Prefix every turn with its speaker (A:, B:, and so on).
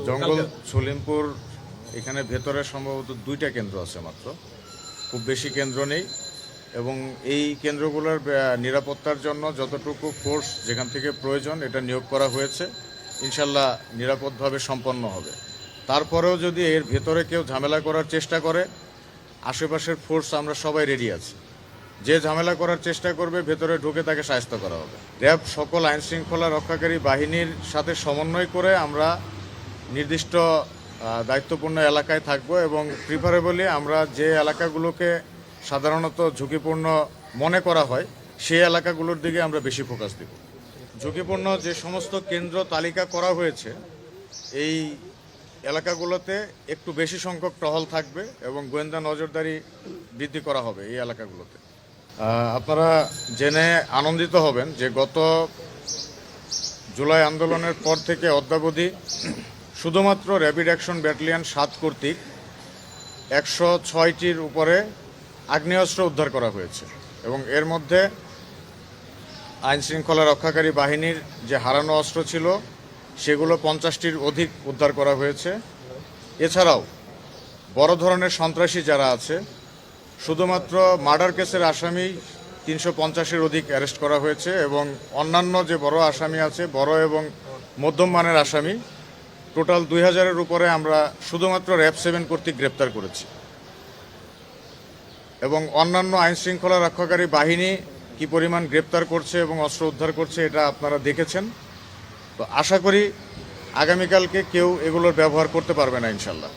A: জঙ্গল সলিমপুর এখানে ভেতরে সম্ভবত 2টা কেন্দ্র আছে মাত্র, খুব বেশি কেন্দ্র নেই। এবং এই কেন্দ্রগুলোর নিরাপত্তার জন্য যতটুকু ফোর্স যেখান থেকে প্রয়োজন এটা নিয়োগ করা হয়েছে, ইনশাল্লাহ নিরাপদভাবে সম্পন্ন হবে। তারপরেও যদি এর ভেতরে কেউ ঝামেলা করার চেষ্টা করে, আশেপাশের ফোর্স আমরা সবাই রেডি আছি। যে ঝামেলা করার চেষ্টা করবে ভেতরে ঢুকে তাকে শায়েস্ত করা হবে। র্যাব সকল আইন শৃঙ্খলা রক্ষাকারী বাহিনীর সাথে সমন্বয় করে আমরা নির্দিষ্ট দায়িত্বপূর্ণ এলাকায় থাকব এবং প্রিফারেবলি আমরা যে এলাকাগুলোকে সাধারণত ঝুঁকিপূর্ণ মনে করা হয় সেই এলাকাগুলোর দিকে আমরা বেশি ফোকাস দেব। ঝুঁকিপূর্ণ যে সমস্ত কেন্দ্র তালিকা করা হয়েছে এই এলাকাগুলোতে একটু বেশি সংখ্যক টহল থাকবে এবং গোয়েন্দা নজরদারি বৃদ্ধি করা হবে এই এলাকাগুলোতে। আপনারা জেনে আনন্দিত হবেন যে গত জুলাই আন্দোলনের পর থেকে অদ্যাবধি শুধুমাত্র র্যাপিড অ্যাকশন ব্যাটালিয়ন 7 কর্তৃক 106টির উপরে আগ্নেয়াস্ত্র উদ্ধার করা হয়েছে এবং এর মধ্যে আইন শৃঙ্খলা রক্ষাকারী বাহিনীর যে হারানো অস্ত্র ছিল সেগুলো 50টির অধিক উদ্ধার করা হয়েছে। এছাড়াও বড় ধরনের সন্ত্রাসী যারা আছে, শুধুমাত্র মার্ডার কেসের আসামি 350-এর অধিক অ্যারেস্ট করা হয়েছে এবং অন্যান্য যে বড় আসামি আছে, বড় এবং মধ্যম মানের আসামি টোটাল 2000-এর উপরে আমরা শুধুমাত্র র্যাব 7 কর্তৃক গ্রেপ্তার করেছি। এবং অন্যান্য আইন শৃঙ্খলা রক্ষাকারী বাহিনী কি পরিমাণ গ্রেপ্তার করছে এবং অস্ত্র উদ্ধার করছে এটা আপনারা দেখেছেন। তো আশা করি আগামীকালকে কেউ এগুলোর ব্যবহার করতে পারবে না ইনশাল্লাহ।